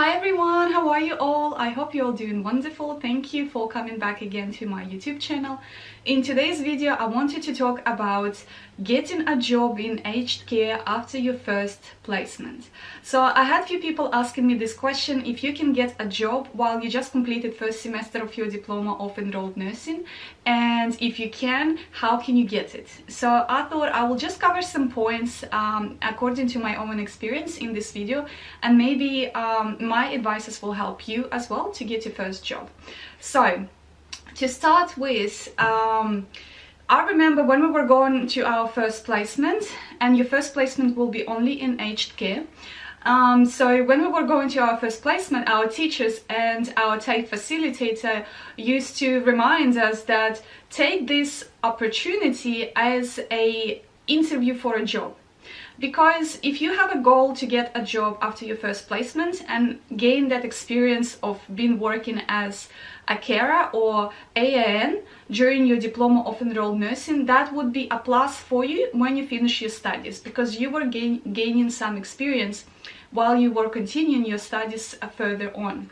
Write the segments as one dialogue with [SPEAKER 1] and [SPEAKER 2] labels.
[SPEAKER 1] Hi everyone, how are you all? I hope you're all doing wonderful. Thank you for coming back again to my YouTube channel. In today's video, I wanted to talk about getting a job in aged care after your first placement. So I had a few people asking me this question: if you can get a job while you just completed first semester of your Diploma of Enrolled Nursing, and if you can, how can you get it? So I thought I will just cover some points according to my own experience in this video, and maybe my advices will help you as well to get your first job. So to start with, I remember when we were going to our first placement, and your first placement will be only in aged care. So when we were going to our first placement, our teachers and our TAFE facilitator used to remind us that take this opportunity as an interview for a job. Because if you have a goal to get a job after your first placement and gain that experience of being working as a carer or AAN during your Diploma of Enrolled Nursing, that would be a plus for you when you finish your studies, because you were gaining some experience while you were continuing your studies further on.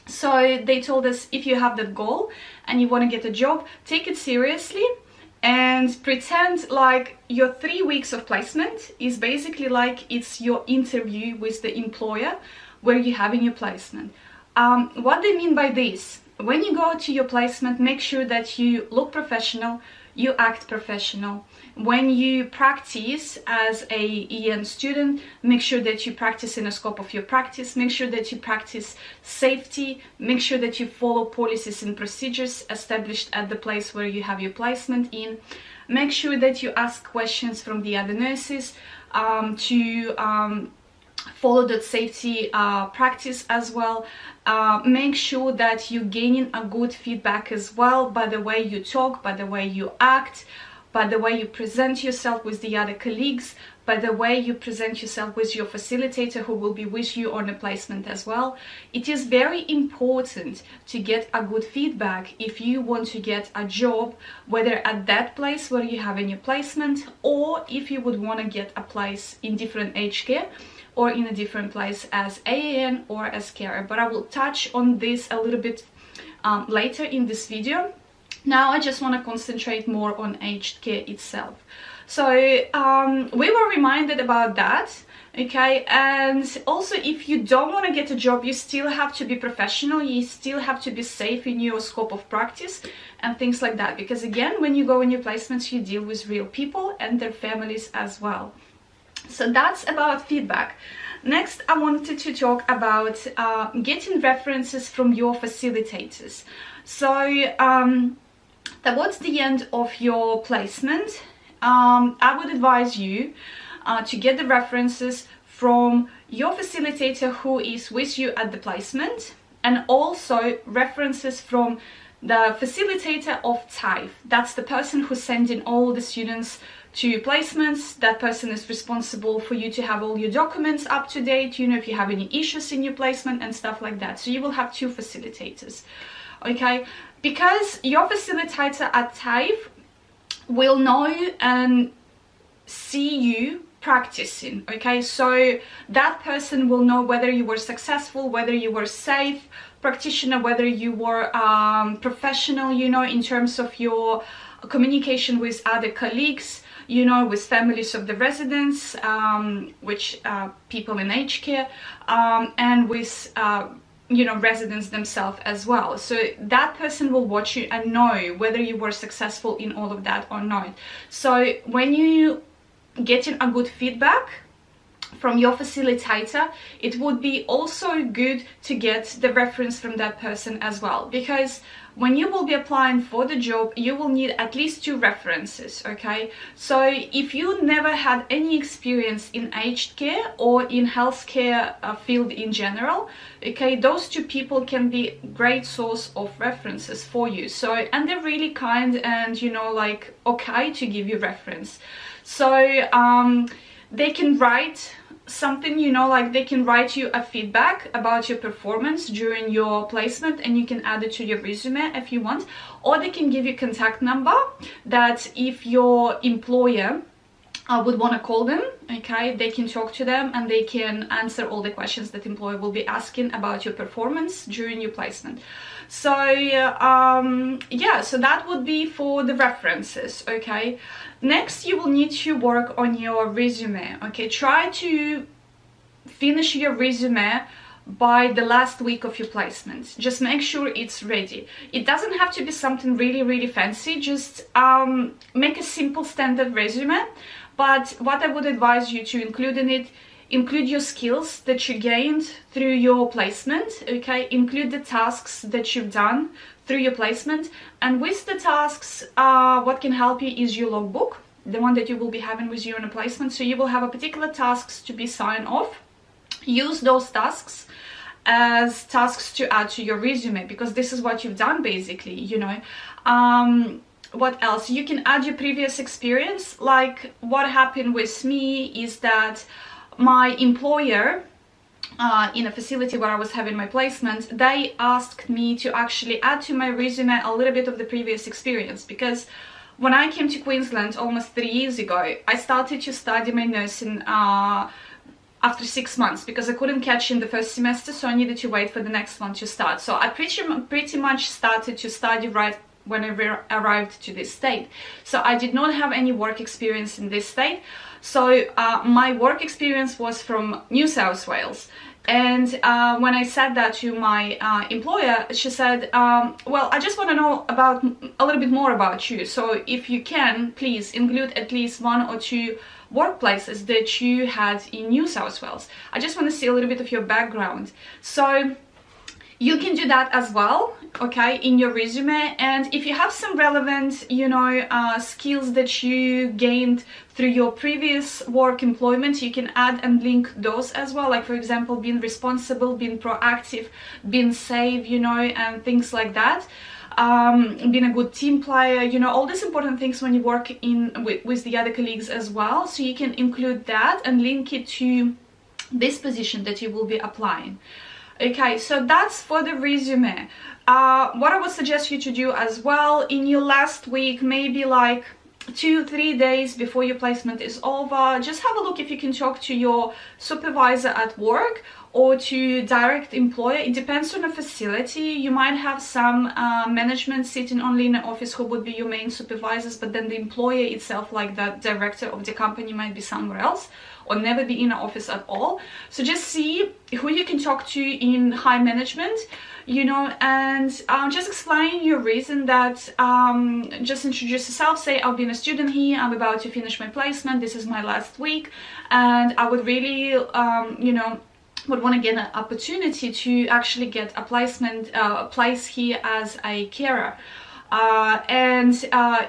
[SPEAKER 1] So they told us, if you have that goal and you want to get a job, take it seriously and pretend like your 3 weeks of placement is basically like it's your interview with the employer where you're having your placement. What they mean by this: when you go to your placement, make sure that you look professional, you act professional. When you practice as a EN student, make sure that you practice in the scope of your practice, make sure that you practice safety, make sure that you follow policies and procedures established at the place where you have your placement in. Make sure that you ask questions from the other nurses to follow that safety practice as well. Make sure that you're gaining a good feedback as well by the way you talk, by the way you act, by the way you present yourself with the other colleagues, by the way you present yourself with your facilitator who will be with you on the placement as well. It is very important to get a good feedback if you want to get a job, whether at that place where you have in your placement, or if you would want to get a place in different aged care or in a different place as AAN or as carer. But I will touch on this a little bit later in this video. Now I just want to concentrate more on aged care itself. So we were reminded about that, okay? And also, if you don't want to get a job, you still have to be professional, you still have to be safe in your scope of practice and things like that, because again, when you go in your placements, you deal with real people and their families as well. So that's about feedback. Next, I wanted to talk about getting references from your facilitators. So towards the end of your placement, I would advise you to get the references from your facilitator who is with you at the placement, and also references from the facilitator of TAFE. That's the person who's sending all the students to placements. That person is responsible for you to have all your documents up to date, you know, if you have any issues in your placement and stuff like that. So you will have two facilitators, okay? Because your facilitator at TAFE will know and see you practicing, okay? So that person will know whether you were successful, whether you were safe practitioner, whether you were professional, you know, in terms of your communication with other colleagues, you know, with families of the residents, which people in aged care, and with you know, residents themselves as well. So that person will watch you and know whether you were successful in all of that or not. So when you getting a good feedback from your facilitator, it would be also good to get the reference from that person as well, because when you will be applying for the job, you will need at least 2 references, okay? So if you never had any experience in aged care or in healthcare field in general, okay, those 2 people can be great source of references for you. So, and they're really kind and, you know, like, okay to give you reference. So they can write something, you know, like they can write you a feedback about your performance during your placement, and you can add it to your resume if you want, or they can give you contact number that if your employer would want to call them, okay, they can talk to them and they can answer all the questions that employer will be asking about your performance during your placement. So yeah, so that would be for the references, okay. Next, you will need to work on your resume, okay. Try to finish your resume by the last week of your placement. Just make sure it's ready. It doesn't have to be something really fancy, just make a simple standard resume. But what I would advise you to include in it, include your skills that you gained through your placement, okay, include the tasks that you've done through your placement. And with the tasks, what can help you is your logbook, the one that you will be having with you on a placement. So you will have a particular tasks to be signed off. Use those tasks as tasks to add to your resume, because this is what you've done basically, you know. What else? You can add your previous experience. Like what happened with me is that my employer in a facility where I was having my placement, they asked me to actually add to my resume a little bit of the previous experience, because when I came to Queensland almost 3 years ago, I started to study my nursing after 6 months, because I couldn't catch in the first semester, so I needed to wait for the next one to start. So I pretty much started to study right when I arrived to this state. So I did not have any work experience in this state. So my work experience was from New South Wales. And when I said that to my employer, she said, well, I just want to know about a little bit more about you. So if you can, please include at least 1 or 2 workplaces that you had in New South Wales. I just want to see a little bit of your background. So you can do that as well, okay, in your resume. And if you have some relevant, you know, skills that you gained through your previous work employment, you can add and link those as well. Like, for example, being responsible, being proactive, being safe, you know, and things like that. Being a good team player, you know, all these important things when you work with the other colleagues as well. So you can include that and link it to this position that you will be applying. Okay, so that's for the resume. What I would suggest you to do as well, in your last week, maybe like 2-3 days before your placement is over, just have a look if you can talk to your supervisor at work or to direct employer. It depends on the facility. You might have some management sitting only in the office who would be your main supervisors, but then the employer itself, like the director of the company, might be somewhere else or never be in the office at all. So just see who you can talk to in high management, you know, and just explain your reason that, just introduce yourself, say, I've been a student here, I'm about to finish my placement, this is my last week, and I would really, you know, would want to get an opportunity to actually get a placement, place here as a carer. And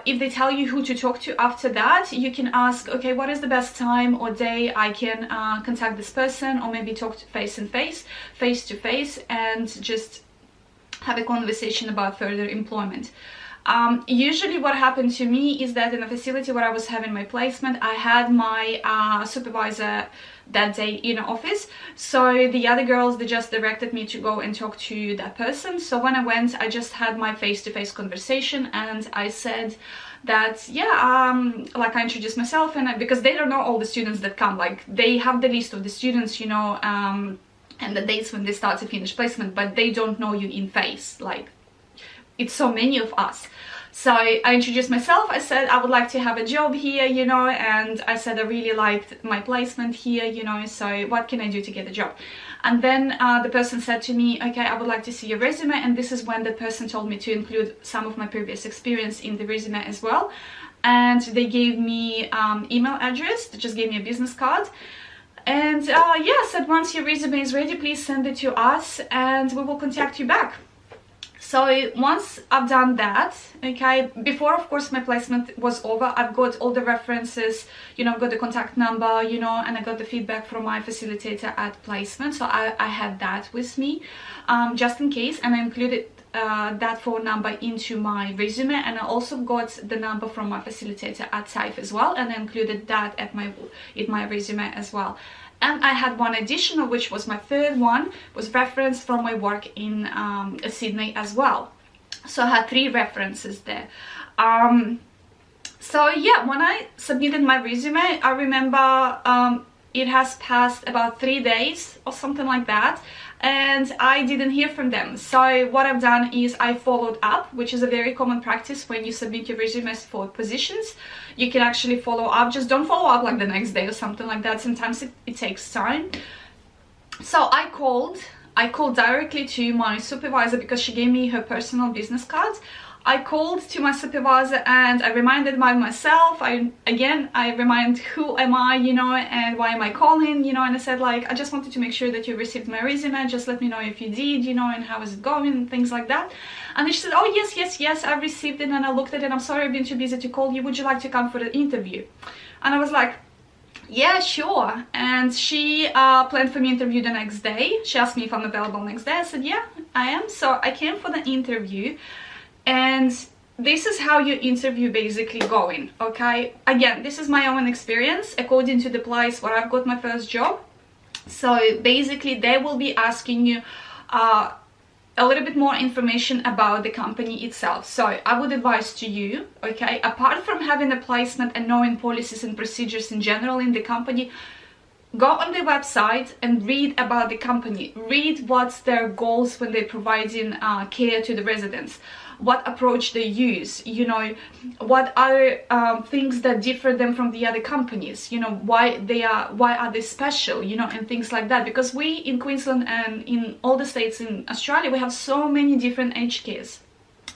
[SPEAKER 1] if they tell you who to talk to after that, you can ask, okay, what is the best time or day I can contact this person, or maybe talk to face to face, and just have a conversation about further employment. Usually what happened to me is that in a facility where I was having my placement, I had my supervisor that day in office, so the other girls, they just directed me to go and talk to that person. So when I went, I just had my face-to-face conversation, and I said that, yeah, like I introduced myself, and because they don't know all the students that come, like they have the list of the students, you know, and the dates when they start to finish placement, but they don't know you in face, like it's so many of us. So I introduced myself, I said I would like to have a job here, you know, and I said I really liked my placement here, you know, so what can I do to get a job? And then the person said to me, okay, I would like to see your resume, and this is when the person told me to include some of my previous experience in the resume as well. And they gave me email address, they just gave me a business card. And yeah, said once your resume is ready, please send it to us and we will contact you back. So once I've done that, okay, before of course my placement was over, I've got all the references, you know, I've got the contact number, you know, and I got the feedback from my facilitator at placement, so I had that with me just in case, and I included that phone number into my resume, and I also got the number from my facilitator at TAFE as well, and I included that in my resume as well. And I had one additional, which was my third one, was reference from my work in Sydney as well. So I had 3 references there. So yeah, when I submitted my resume, I remember it has passed about 3 days or something like that, and I didn't hear from them. So what I've done is I followed up, which is a very common practice when you submit your resumes for positions. You can actually follow up. Just don't follow up like the next day or something like that. Sometimes it takes time. So I called directly to my supervisor because she gave me her personal business card. I called to my supervisor and I reminded myself. I remind who am I, you know, and why am I calling, you know, and I said like, I just wanted to make sure that you received my resume. Just let me know if you did, you know, and how is it going and things like that. And then she said, oh yes, I received it, and I looked at it. I'm sorry, I've been too busy to call you. Would you like to come for the interview? And I was like, yeah, sure. And she planned for me interview the next day. She asked me if I'm available next day. I said, yeah, I am. So I came for the interview. And this is how your interview basically going, okay? Again, this is my own experience according to the place where I've got my first job. So basically they will be asking you a little bit more information about the company itself. So I would advise to you, okay, apart from having a placement and knowing policies and procedures in general in the company, go on their website and read about the company. Read what's their goals when they're providing care to the residents, what approach they use, you know, what are things that differ them from the other companies, you know, why are they special, you know, and things like that. Because we in Queensland and in all the states in Australia, we have so many different aged cares,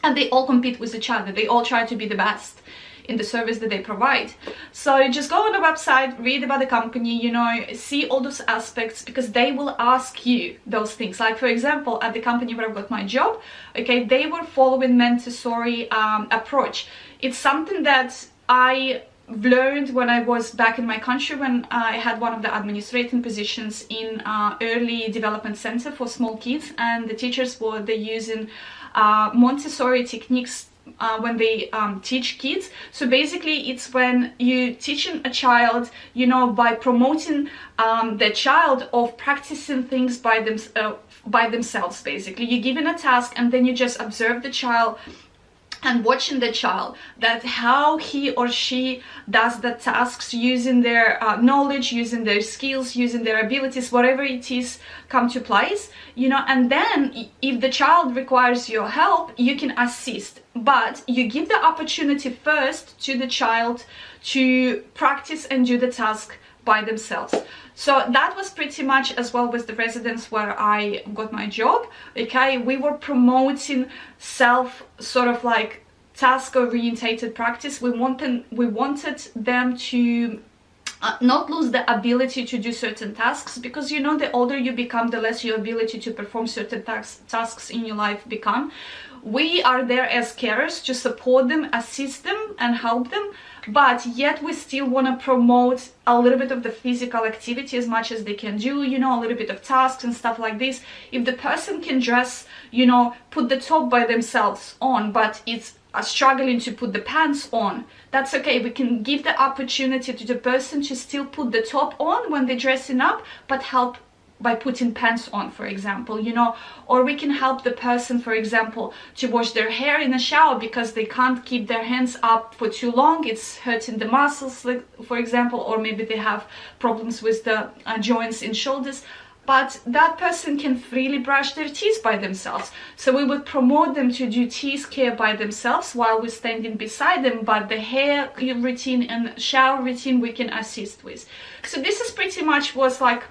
[SPEAKER 1] and they all compete with each other. They all try to be the best in the service that they provide. So just go on the website, read about the company, you know, see all those aspects, because they will ask you those things. Like for example, at the company where I've got my job, okay, they were following Montessori approach. It's something that I learned when I was back in my country, when I had one of the administrating positions in early development center for small kids, and the teachers were using Montessori techniques when they teach kids. So basically it's when you teaching a child, you know, by promoting the child of practicing things by themselves. Basically you're given a task and then you just observe the child and watching the child, that how he or she does the tasks using their knowledge, using their skills, using their abilities, whatever it is, come to place, you know. And then if the child requires your help, you can assist, but you give the opportunity first to the child to practice and do the task by themselves. So that was pretty much as well with the residents where I got my job, okay. We were promoting sort of like task orientated practice. We wanted them to not lose the ability to do certain tasks, because you know, the older you become, the less your ability to perform certain tasks in your life become. We are there as carers to support them, assist them and help them, but yet we still want to promote a little bit of the physical activity as much as they can do, you know, a little bit of tasks and stuff like this. If the person can dress, you know, put the top by themselves on, but it's struggling to put the pants on, that's okay. We can give the opportunity to the person to still put the top on when they're dressing up, but help by putting pants on, for example, you know. Or we can help the person, for example, to wash their hair in a shower because they can't keep their hands up for too long, it's hurting the muscles, like, for example, or maybe they have problems with the joints in shoulders, but that person can freely brush their teeth by themselves. So we would promote them to do teeth care by themselves while we're standing beside them, but the hair routine and shower routine we can assist with. So this is pretty much was like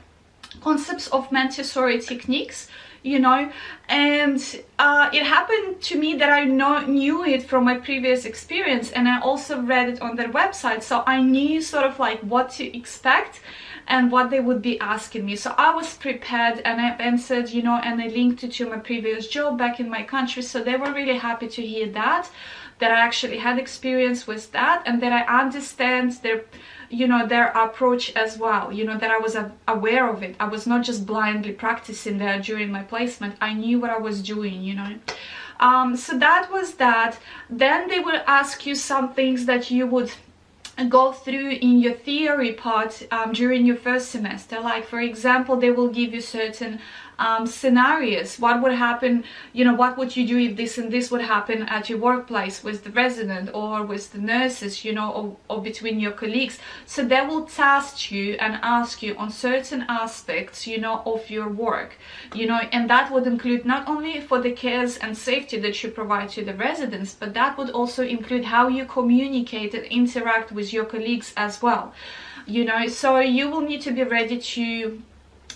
[SPEAKER 1] concepts of Montessori techniques, you know. And it happened to me that I knew it from my previous experience, and I also read it on their website, so I knew sort of like what to expect and what they would be asking me. So I was prepared and I answered, you know, and I linked it to my previous job back in my country. So they were really happy to hear that I actually had experience with that, and that I understand their, you know, their approach as well, you know, that I was aware of it. I was not just blindly practicing there during my placement. I knew what I was doing, you know. So that was that. Then they will ask you some things that you would go through in your theory part during your first semester. Like for example, they will give you certain scenarios. What would happen, you know, what would you do if this and this would happen at your workplace with the resident or with the nurses, you know, or between your colleagues. So they will test you and ask you on certain aspects, you know, of your work, you know, and that would include not only for the cares and safety that you provide to the residents, but that would also include how you communicate and interact with your colleagues as well, you know. So you will need to be ready to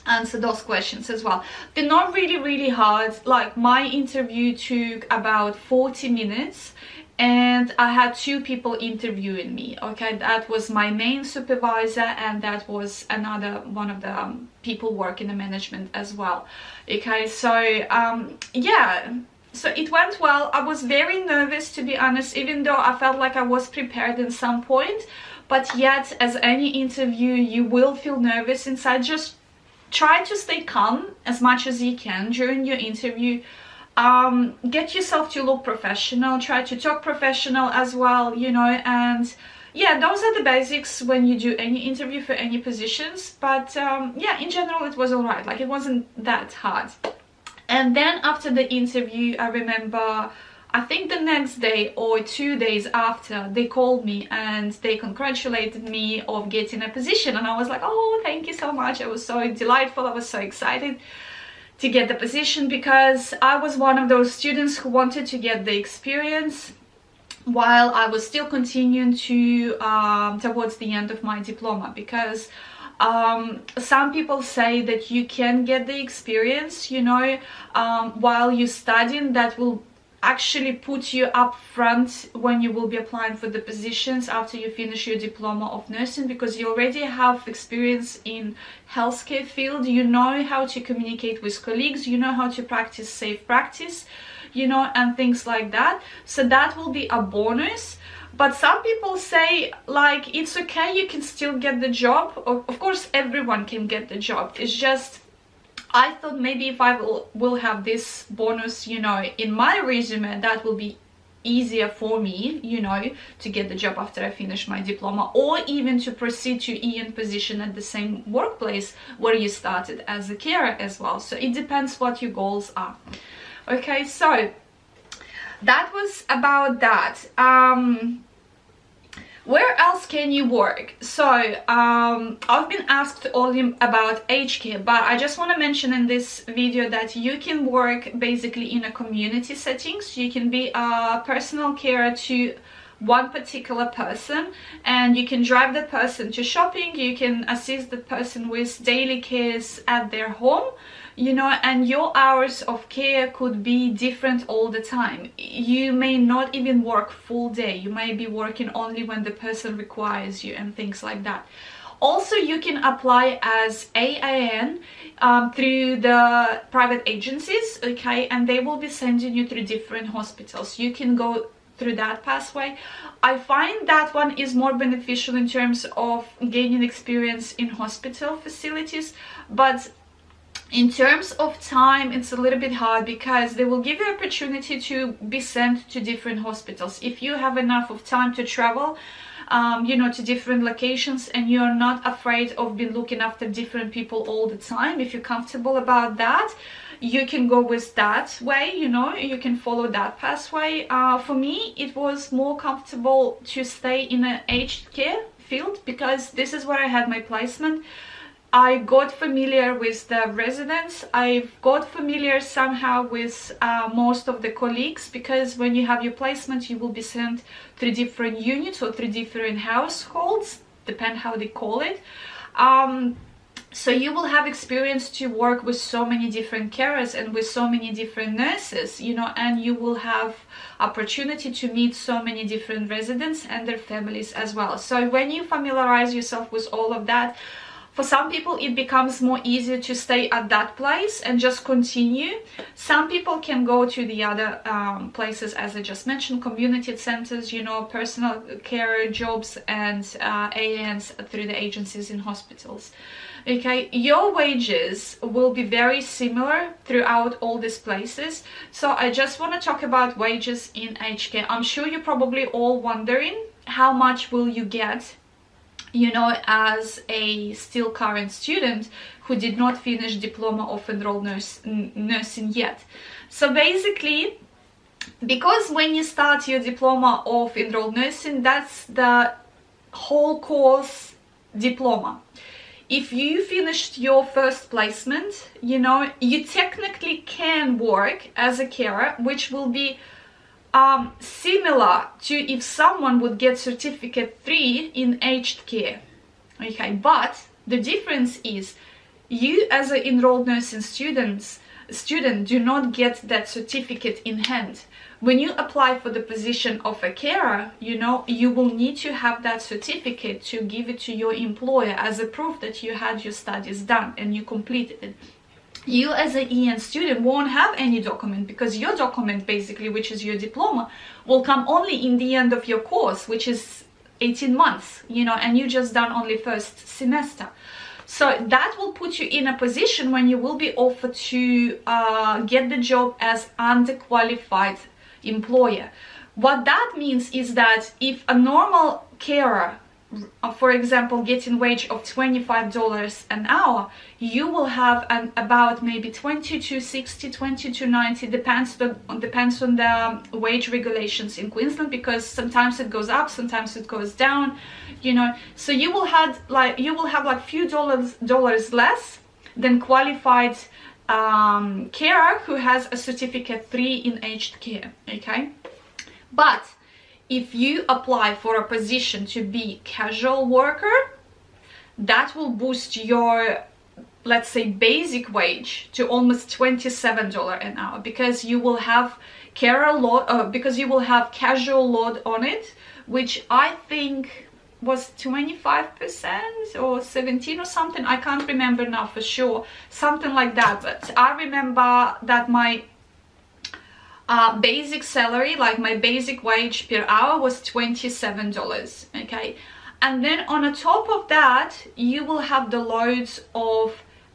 [SPEAKER 1] answer those questions as well. They're not really hard. Like, my interview took about 40 minutes and I had 2 people interviewing me. Okay, that was my main supervisor and that was another one of the people working in management as well. Okay, so yeah, so it went well. I was very nervous, to be honest, even though I felt like I was prepared at some point, but yet, as any interview, you will feel nervous inside. Just try to stay calm as much as you can during your interview. Get yourself to look professional, try to talk professional as well, you know, and yeah, those are the basics when you do any interview for any positions. But yeah, in general it was all right, like it wasn't that hard. And then after the interview, I remember, I think the next day or 2 days after, they called me and they congratulated me of getting a position, and I was like, oh, thank you so much. I was so delightful, I was so excited to get the position, because I was one of those students who wanted to get the experience while I was still continuing to towards the end of my diploma, because some people say that you can get the experience, you know, while you're studying. That will actually put you up front when you will be applying for the positions after you finish your Diploma of Nursing, because you already have experience in healthcare field. You know how to communicate with colleagues, you know how to practice safe practice, you know, and things like that. So that will be a bonus. But some people say, like, it's okay, you can still get the job. Of course, everyone can get the job. It's just, I thought maybe if I will have this bonus, you know, in my resume, that will be easier for me, you know, to get the job after I finish my diploma, or even to proceed to EN position at the same workplace where you started as a carer as well. So it depends what your goals are. Okay, so that was about that. Where else can you work? So I've been asked only about aged care, but I just want to mention in this video that you can work basically in a community setting. So you can be a personal carer to one particular person, and you can drive the person to shopping, you can assist the person with daily cares at their home, you know, and your hours of care could be different all the time. You may not even work full day, you may be working only when the person requires you and things like that. Also, you can apply as AAN through the private agencies, okay, and they will be sending you through different hospitals. You can go through that pathway. I find that one is more beneficial in terms of gaining experience in hospital facilities, but in terms of time, it's a little bit hard, because they will give you opportunity to be sent to different hospitals. If you have enough of time to travel, you know, to different locations, and you're not afraid of being looking after different people all the time, if you're comfortable about that, you can go with that way, you know, you can follow that pathway. For me, it was more comfortable to stay in an aged care field, because this is where I had my placement. I got familiar with the residents, I've got familiar somehow with most of the colleagues, because when you have your placement, you will be sent through different units or through different households, depend how they call it. So you will have experience to work with so many different carers and with so many different nurses, you know, and you will have opportunity to meet so many different residents and their families as well. So when you familiarize yourself with all of that, for some people it becomes more easier to stay at that place and just continue. Some people can go to the other places, as I just mentioned, community centers, you know, personal care jobs, and ANs through the agencies in hospitals. Okay, your wages will be very similar throughout all these places. So I just want to talk about wages in aged care. I'm sure you're probably all wondering, how much will you get you know, as a still current student who did not finish Diploma of Enrolled Nursing yet. So basically, because when you start your Diploma of Enrolled Nursing, that's the whole course diploma. If you finished your first placement, you know, you technically can work as a carer, which will be similar to if someone would get certificate 3 in aged care. Okay, but the difference is you as an enrolled nursing student do not get that certificate in hand. When you apply for the position of a carer, you know, you will need to have that certificate to give it to your employer as a proof that you had your studies done and you completed it. You as an EN student won't have any document, because your document basically, which is your diploma, will come only in the end of your course, which is 18 months, you know, and you just done only first semester. So that will put you in a position when you will be offered to get the job as underqualified employer. What that means is that if a normal carer, for example, getting wage of $25 an hour, you will have about maybe 22.60, 22.90, depends on the wage regulations in Queensland, because sometimes it goes up, sometimes it goes down, you know. So you will have like few dollars less than qualified carer who has a certificate 3 in aged care. Okay, but if you apply for a position to be casual worker, that will boost your, let's say, basic wage to almost $27 an hour, because you will have carer load, because you will have casual load on it, which I think was 25% or 17 or something. I can't remember now for sure, something like that. But I remember that my basic salary, like my basic wage per hour, was $27. Okay, and then on the top of that, you will have the loads of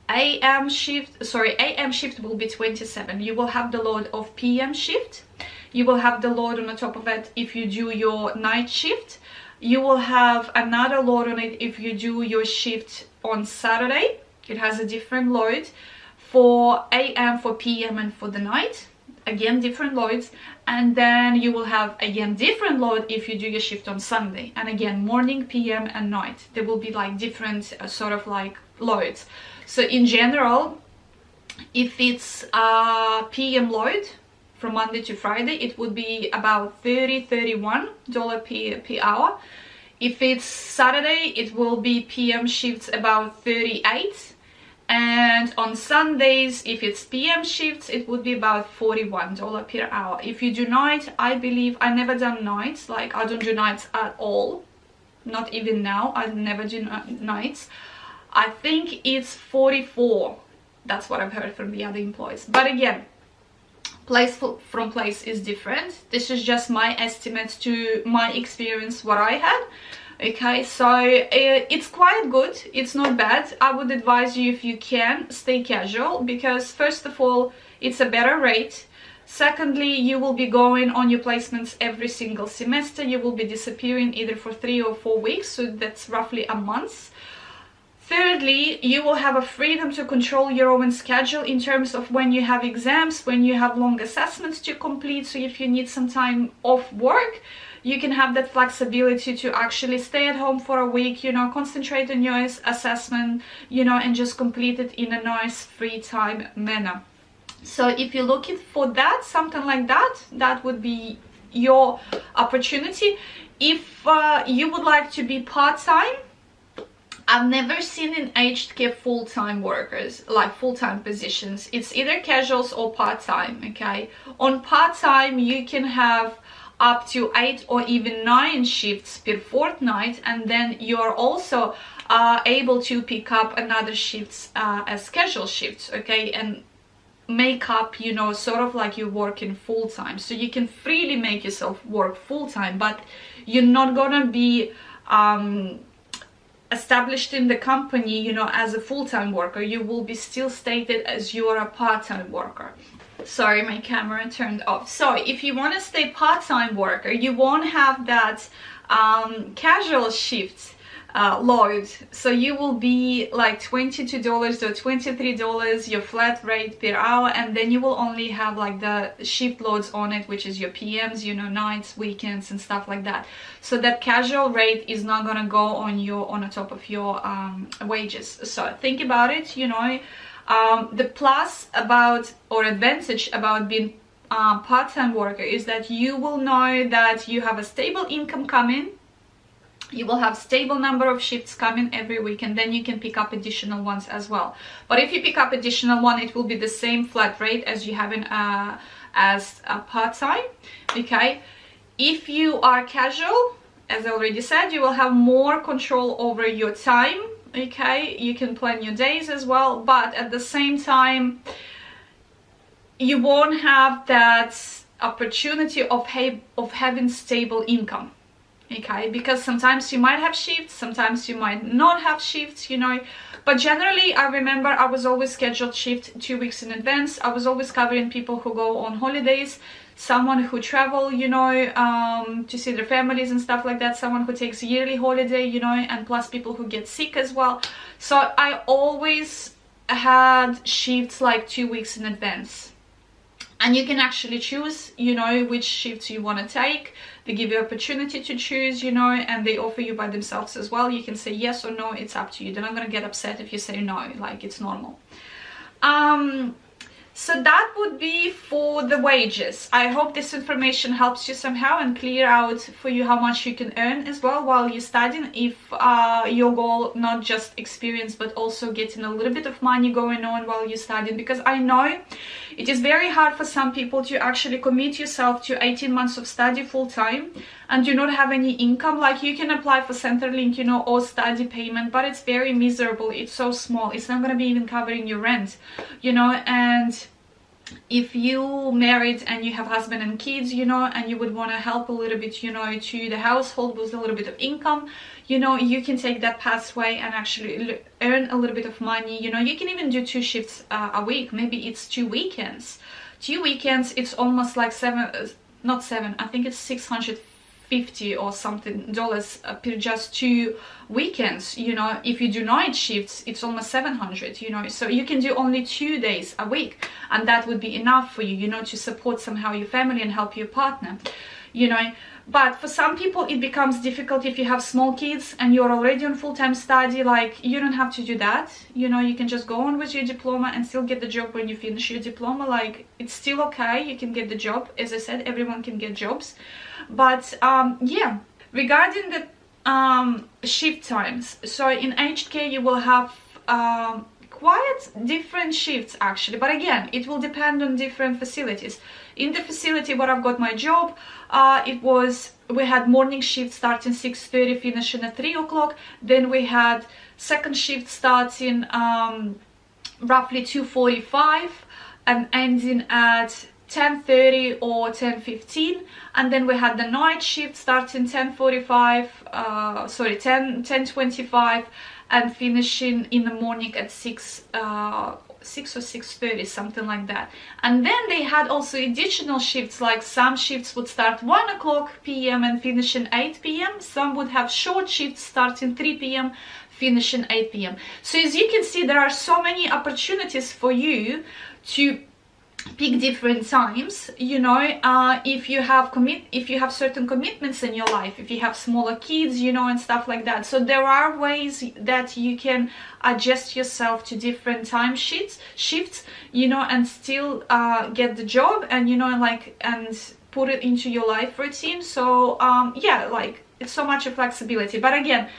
[SPEAKER 1] AM shift. AM shift will be 27. You will have the load of PM shift. You will have the load on the top of it if you do your night shift. You will have another load on it if you do your shift on Saturday. It has a different load for AM, for PM, and for the night. Again, different loads. And then you will have again different load if you do your shift on Sunday, and again morning, PM, and night. There will be like different sort of like loads. So in general, if it's PM load from Monday to Friday, it would be about $31 per hour. If it's Saturday, it will be PM shifts about 38. And on Sundays, if it's PM shifts, it would be about $41 per hour. If you do night, I believe, I never done nights, like I don't do nights at all, not even now, I never do nights. I think it's 44. That's what I've heard from the other employees. But again, place from place is different. This is just my estimate to my experience, what I had. Okay, so it's quite good, it's not bad. I would advise you, if you can, stay casual, because first of all, it's a better rate. Secondly, you will be going on your placements every single semester. You will be disappearing either for 3 or 4 weeks, so that's roughly a month. Thirdly, you will have a freedom to control your own schedule in terms of when you have exams, when you have long assessments to complete. So if you need some time off work, you can have that flexibility to actually stay at home for a week, you know, concentrate on your assessment, you know, and just complete it in a nice free time manner. So if you're looking for that, something like that, that would be your opportunity. If you would like to be part-time, I've never seen in aged care full-time workers, like full-time positions. It's either casuals or part-time, okay? On part-time, you can have up to 8 or even 9 shifts per fortnight, and then you are also able to pick up another shifts as casual shifts, okay, and make up, you know, sort of like you're working full-time. So you can freely make yourself work full-time, but you're not gonna be established in the company, you know, as a full-time worker. You will be still stated as you are a part-time worker. Sorry, my camera turned off. So if you want to stay part-time worker, you won't have that casual shifts load. So you will be like $22 or $23 your flat rate per hour, and then you will only have like the shift loads on it, which is your PMs, you know, nights, weekends and stuff like that. So that casual rate is not gonna go on the top of your wages. So think about it, you know. The plus about, or advantage about being part-time worker is that you will know that you have a stable income coming. You will have stable number of shifts coming every week, and then you can pick up additional ones as well. But if you pick up additional one, it will be the same flat rate as you have in as a part-time. Okay, if you are casual, as I already said, you will have more control over your time. Okay, you can plan your days as well, but at the same time you won't have that opportunity of having stable income. Okay, because sometimes you might have shifts, sometimes you might not have shifts, you know. But generally, I remember I was always scheduled shift 2 weeks in advance. I was always covering people who go on holidays, someone who travel, you know, to see their families and stuff like that, someone who takes a yearly holiday, you know, and plus people who get sick as well. So I always had shifts like 2 weeks in advance. And you can actually choose, you know, which shifts you want to take. They give you opportunity to choose, you know, and they offer you by themselves as well. You can say yes or no, it's up to you. They're not going to get upset if you say no, like it's normal. So that would be for the wages. I hope this information helps you somehow and clear out for you how much you can earn as well while you're studying, if your goal not just experience but also getting a little bit of money going on while you're studying. Because I know it is very hard for some people to actually commit yourself to 18 months of study full-time and do not have any income. Like, you can apply for Centrelink, you know, or study payment, but it's very miserable. It's so small, it's not going to be even covering your rent, you know. And if you married and you have husband and kids, you know, and you would want to help a little bit, you know, to the household with a little bit of income, you know, you can take that pathway and actually earn a little bit of money. You know, you can even do 2 shifts a week. Maybe it's 2 weekends. 2 weekends, it's almost like not seven, I think it's $650 or something per just 2 weekends. You know, if you do night shifts, it's almost 700, you know. So you can do only 2 days a week, and that would be enough for you, you know, to support somehow your family and help your partner, you know. But for some people it becomes difficult if you have small kids and you're already on full-time study. Like, you don't have to do that, you know. You can just go on with your diploma and still get the job when you finish your diploma. Like, it's still okay, you can get the job. As I said, everyone can get jobs. But yeah, regarding the shift times, so in aged care you will have quite different shifts actually, but again, it will depend on different facilities. In the facility where I've got my job, we had morning shift starting 6:30, finishing at 3 o'clock. Then we had second shift starting roughly 2:45 and ending at 10:30 or 10:15, and then we had the night shift starting 10:25 and finishing in the morning at 6 or 6:30, something like that. And then they had also additional shifts, like some shifts would start 1 o'clock p.m. and finishing 8 p.m. Some would have short shifts starting 3 p.m. finishing 8 p.m. So as you can see, there are so many opportunities for you to pick different times, you know. If you have certain commitments in your life, if you have smaller kids, you know, and stuff like that. So there are ways that you can adjust yourself to different time shifts, you know, and still get the job, and, you know, like, and put it into your life routine. So yeah, like, it's so much of flexibility. But again,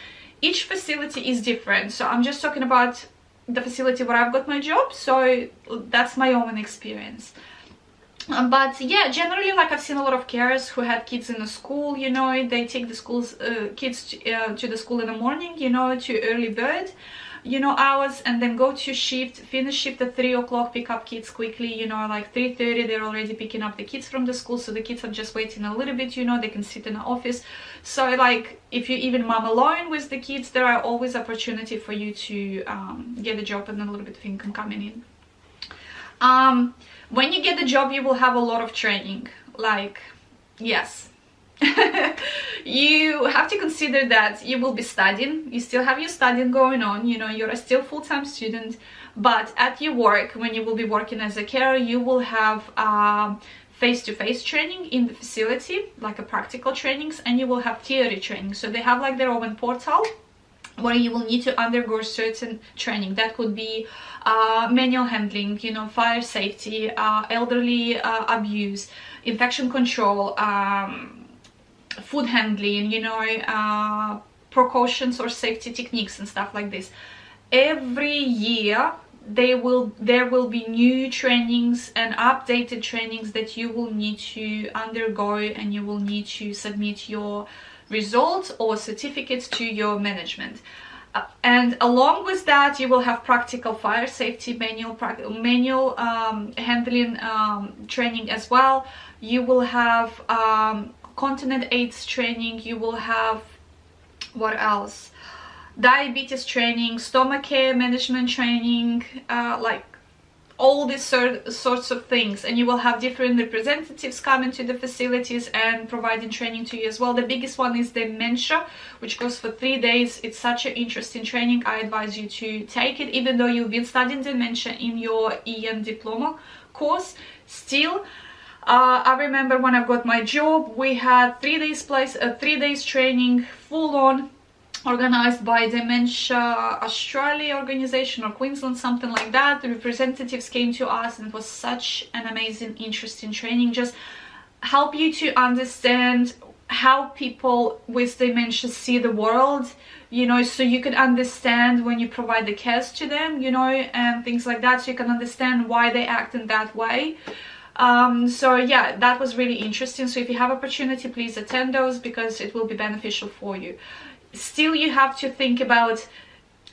[SPEAKER 1] each facility is different, so I'm just talking about the facility where I've got my job, so that's my own experience. But yeah, generally, like, I've seen a lot of carers who had kids in the school, you know. They take the kids to the school in the morning, you know, to early bird, you know, hours, and then go to shift, finish shift at 3 o'clock, pick up kids quickly, you know, like 3:30 they're already picking up the kids from the school, so the kids are just waiting a little bit, you know, they can sit in the office. So like, if you're even mom alone with the kids, there are always opportunity for you to get a job and a little bit of income coming in. When you get the job, you will have a lot of training. Like, yes, you have to consider that you will be studying, you still have your studying going on, you know, you're a still full-time student, but at your work, when you will be working as a carer, you will have face-to-face training in the facility, like a practical trainings, and you will have theory training. So they have like their own portal where you will need to undergo certain training. That could be manual handling, you know, fire safety, elderly abuse, infection control, food handling, you know, precautions or safety techniques and stuff like this. Every year there will be new trainings and updated trainings that you will need to undergo, and you will need to submit your results or certificates to your management. And along with that, you will have practical fire safety, manual handling training as well. You will have continent AIDS training. You will have, what else? Diabetes training, stomach care management training, like all these sorts of things. And you will have different representatives coming to the facilities and providing training to you as well. The biggest one is dementia, which goes for 3 days. It's such an interesting training. I advise you to take it, even though you've been studying dementia in your EN diploma course. Still, I remember when I got my job, we had 3 days training, full on, organized by Dementia Australia organization or Queensland, something like that. The representatives came to us, and it was such an amazing, interesting training. Just help you to understand how people with dementia see the world, you know, so you can understand when you provide the cares to them, you know, and things like that, so you can understand why they act in that way. So yeah, that was really interesting. So if you have opportunity, please attend those, because it will be beneficial for you. Still, you have to think about,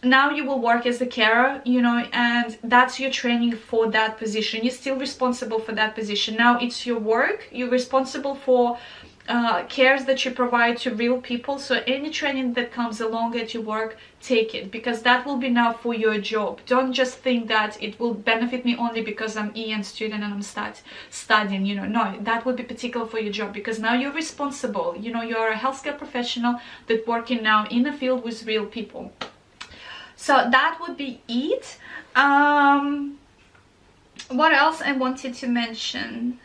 [SPEAKER 1] now you will work as a carer, you know, and that's your training for that position. You're still responsible for that position. Now it's your work. You're responsible for cares that you provide to real people. So any training that comes along at your work, take it, because that will be now for your job. Don't just think that it will benefit me only because I'm EN student and I'm studying, you know. No, that will be particular for your job, because now you're responsible, you know, you're a healthcare professional that working now in a field with real people. So that would be it. What else I wanted to mention?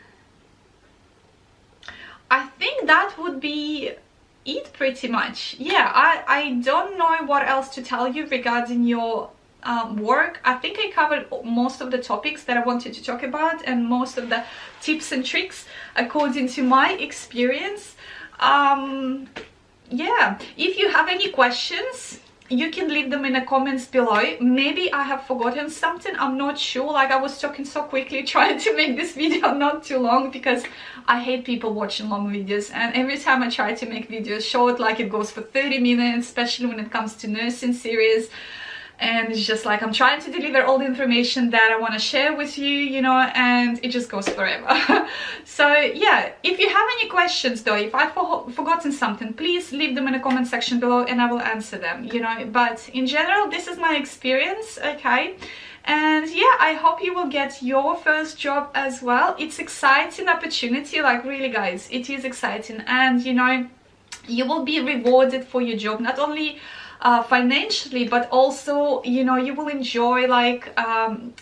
[SPEAKER 1] I think that would be it pretty much. Yeah, I don't know what else to tell you regarding your work. I think I covered most of the topics that I wanted to talk about, and most of the tips and tricks according to my experience. Yeah, if you have any questions, you can leave them in the comments below. Maybe I have forgotten something, I'm not sure. Like, I was talking so quickly trying to make this video not too long, because I hate people watching long videos, and every time I try to make videos short, like it goes for 30 minutes, especially when it comes to nursing series. And it's just like I'm trying to deliver all the information that I want to share with you, you know, and it just goes forever. So yeah, if you have any questions though, if I've forgotten something, please leave them in the comment section below and I will answer them, you know. But in general, this is my experience, okay? And yeah, I hope you will get your first job as well. It's exciting opportunity, like really guys, it is exciting. And you know, you will be rewarded for your job, not only financially, but also, you know, you will enjoy like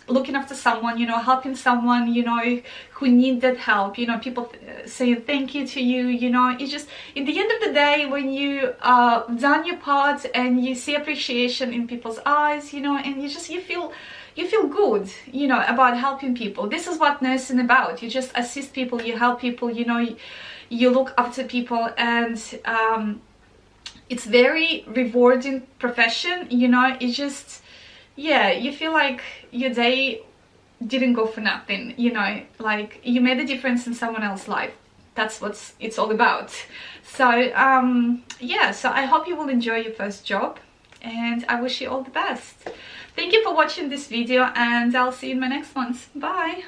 [SPEAKER 1] looking after someone, you know, helping someone, you know, who need that help, you know, people saying thank you to you, you know. It's just, in the end of the day, when you done your part and you see appreciation in people's eyes, you know, and you feel good, you know, about helping people. This is what nursing about. You just assist people, you help people, you know, you look after people, and it's very rewarding profession, you know. It's just, yeah, you feel like your day didn't go for nothing, you know, like you made a difference in someone else's life. That's what it's all about. So yeah, so I hope you will enjoy your first job, and I wish you all the best. Thank you for watching this video, and I'll see you in my next ones. Bye.